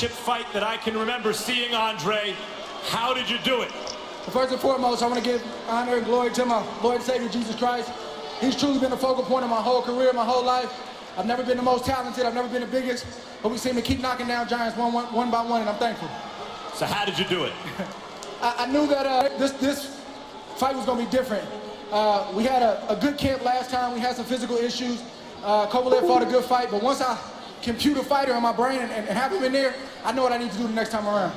championship fight that I can remember seeing, Andre. How did you do it? First and foremost, I want to give honor and glory to my Lord and Savior, Jesus Christ. He's truly been the focal point of my whole career, my whole life. I've never been the most talented, I've never been the biggest, but we seem to keep knocking down giants one by one, and I'm thankful. So how did you do it? I knew that this fight was going to be different. We had a good camp last time. We had some physical issues. Kovalev fought a good fight, but once I compute a fighter in my brain and have him in there, I know what I need to do the next time around.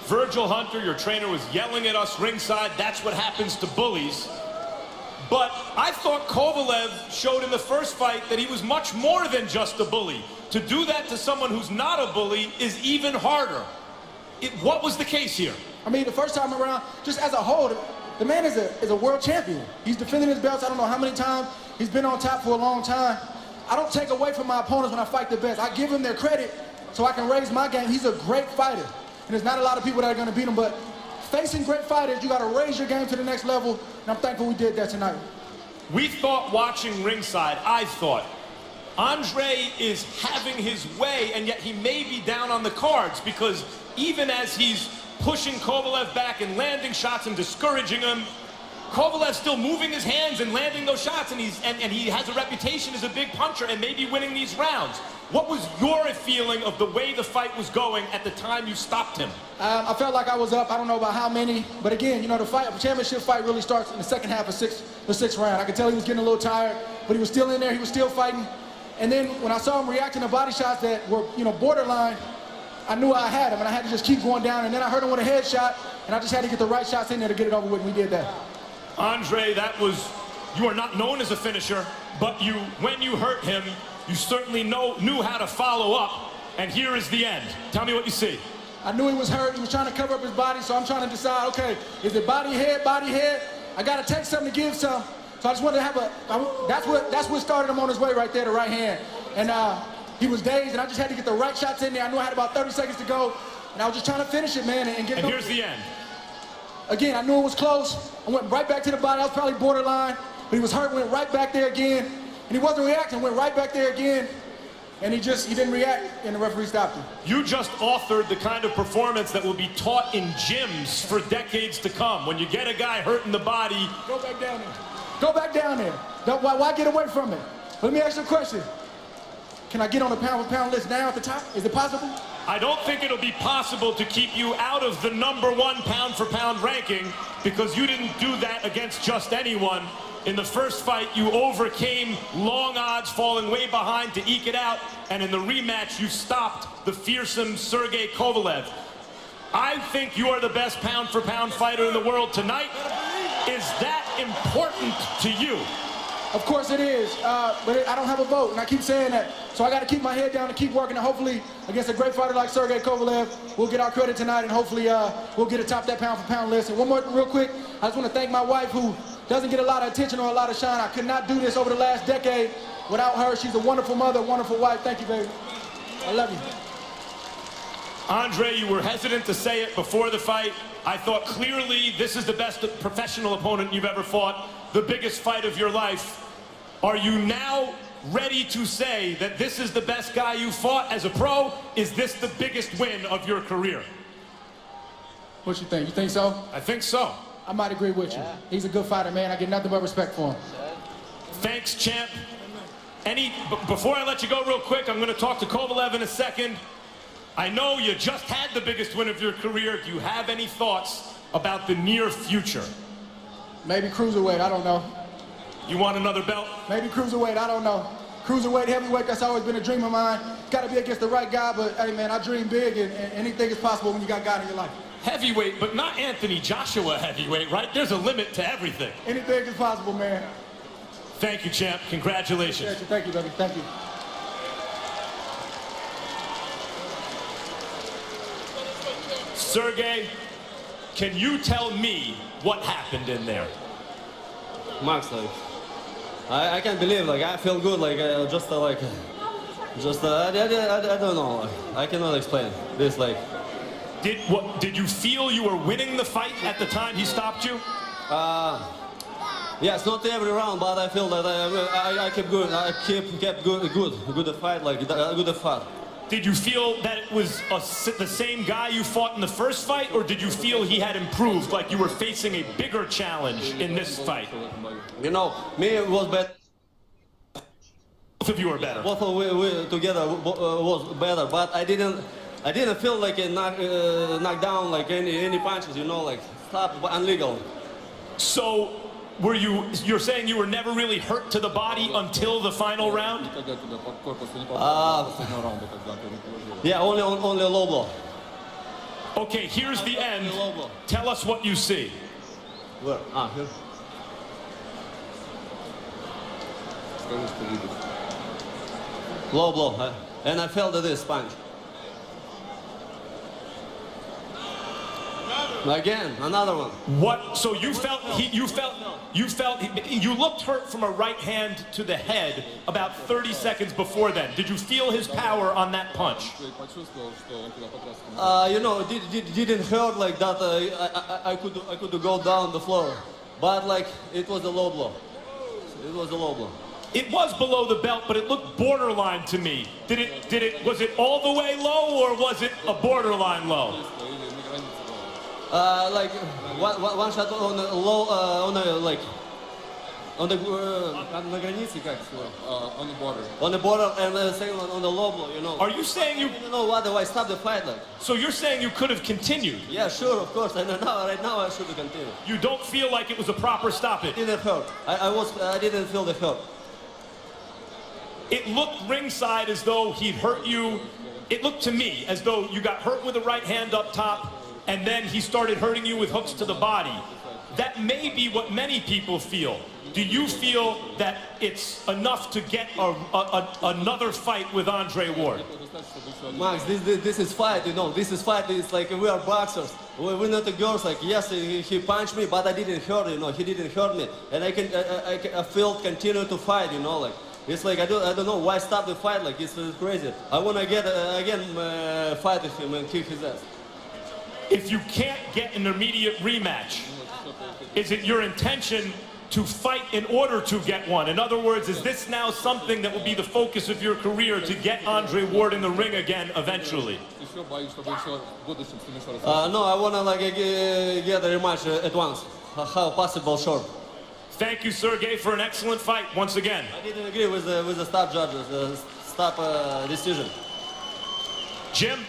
Virgil Hunter, your trainer, was yelling at us ringside. That's what happens to bullies. But I thought Kovalev showed in the first fight that he was much more than just a bully. To do that to someone who's not a bully is even harder. What was the case here? I mean, the first time around, just as a whole, the man is a world champion. He's defending his belts I don't know how many times. He's been on top for a long time. I don't take away from my opponents when I fight the best. I give him their credit so I can raise my game. He's a great fighter. And there's not a lot of people that are going to beat him, but facing great fighters, you got to raise your game to the next level, and I'm thankful we did that tonight. We thought watching ringside, I thought, Andre is having his way, and yet he may be down on the cards, because even as he's pushing Kovalev back and landing shots and discouraging him, Kovalev's still moving his hands and landing those shots, and he has a reputation as a big puncher and maybe winning these rounds. What was your feeling of the way the fight was going at the time you stopped him? I felt like I was up. I don't know about how many, but again, you know, the championship fight really starts in the second half of the sixth round. I could tell he was getting a little tired, but he was still in there. He was still fighting. And then when I saw him reacting to body shots that were, you know, borderline, I knew I had him, and I had to just keep going down. And then I heard him with a headshot, and I just had to get the right shots in there to get it over with, and we did that. Andre, you are not known as a finisher, but when you hurt him, you certainly knew how to follow up, and here is the end. Tell me what you see. I knew he was hurt. He was trying to cover up his body, so I'm trying to decide, okay, is it body, head, body, head? I got to take something to give some. So I just wanted to have that's what started him on his way right there, the right hand. And he was dazed, and I just had to get the right shots in there. I knew I had about 30 seconds to go, and I was just trying to finish it, man, and get it. And here's the end. Again, I knew it was close. I went right back to the body. I was probably borderline, but he was hurt, went right back there again. And he wasn't reacting, went right back there again. And he didn't react, and the referee stopped him. You just authored the kind of performance that will be taught in gyms for decades to come. When you get a guy hurt in the body, go back down there. Go back down there. Why get away from it? Let me ask you a question. Can I get on the pound-for-pound list now at the top? Is it possible? I don't think it'll be possible to keep you out of the #1 pound-for-pound ranking, because you didn't do that against just anyone. In the first fight, you overcame long odds, falling way behind to eke it out, and in the rematch, you stopped the fearsome Sergey Kovalev. I think you are the best pound-for-pound fighter in the world tonight. Is that important to you? Of course it is, but I don't have a vote, and I keep saying that. So I got to keep my head down and keep working, and hopefully, against a great fighter like Sergey Kovalev, we'll get our credit tonight, and hopefully we'll get atop that pound-for-pound list. And one more real quick, I just want to thank my wife, who doesn't get a lot of attention or a lot of shine. I could not do this over the last decade without her. She's a wonderful mother, a wonderful wife. Thank you, baby. I love you. Andre, you were hesitant to say it before the fight. I thought clearly this is the best professional opponent you've ever fought, the biggest fight of your life. Are you now ready to say that this is the best guy you fought as a pro? Is this the biggest win of your career? What you think? You think so? I think so. I might agree with you. He's a good fighter, man. I get nothing but respect for him. Thanks, champ. Before I let you go real quick, I'm going to talk to Kovalev in a second. I know you just had the biggest win of your career. Do you have any thoughts about the near future? Maybe cruiserweight, I don't know. You want another belt? Maybe cruiserweight, I don't know. Cruiserweight, heavyweight, that's always been a dream of mine. Got to be against the right guy, but hey, man, I dream big, and anything is possible when you got God in your life. Heavyweight, but not Anthony Joshua heavyweight, right? There's a limit to everything. Anything is possible, man. Thank you, champ. Congratulations. Thank you, baby. Thank you. Sergey, can you tell me what happened in there? Max, like, I can't believe, like, I feel good, like, I don't know, like, I cannot explain this, like. Did you feel you were winning the fight at the time he stopped you? Yes, not every round, but I feel that I kept good. I kept good fight, like a good fight. Did you feel that it was the same guy you fought in the first fight, or did you feel he had improved, like you were facing a bigger challenge in this fight? You know, me it was better. Both of you were better. Both of we together was better, but I didn't feel like a knock down, like any punches, you know, like stop, illegal. So, you're saying you were never really hurt to the body until the final round? Yeah, only a low blow. Okay, here's the end. Tell us what you see. Where? Here. Low blow, and I felt this punch. Again, another one. What? So you felt you looked hurt from a right hand to the head about 30 seconds before then. Did you feel his power on that punch? You know, it didn't hurt like that. I could go down the floor, but like it was a low blow. It was a low blow. It was below the belt, but it looked borderline to me. Was it all the way low, or was it a borderline low? Like one shot on the low, on the like, on the границе, как on the border. On the border, and the second one on the low blow, you know. Are you saying you? You know what? Why stop the fight, like? So you're saying you could have continued? Yeah, sure, of course. And now, right now, I should have continued. You don't feel like it was a proper stoppage? It didn't hurt. I didn't feel the hurt. It looked ringside as though he'd hurt you. It looked to me as though you got hurt with the right hand up top, and then he started hurting you with hooks to the body. That may be what many people feel. Do you feel that it's enough to get another fight with Andre Ward? Max, this is fight, you know. This is fight. It's like we are boxers. We're not the girls. Like, yes, he punched me, but I didn't hurt, you know. He didn't hurt me, and I feel continue to fight, you know, like. It's like I don't know why stop the fight, like it's crazy. I want to get again fight with him and kick his ass. If you can't get an immediate rematch, is it your intention to fight in order to get one? In other words, is this now something that will be the focus of your career to get Andre Ward in the ring again eventually? No, I want to like get a rematch at once. How possible, short. Thank you, Sergey, for an excellent fight once again. I didn't agree with the stop judges, stop decision. Jim?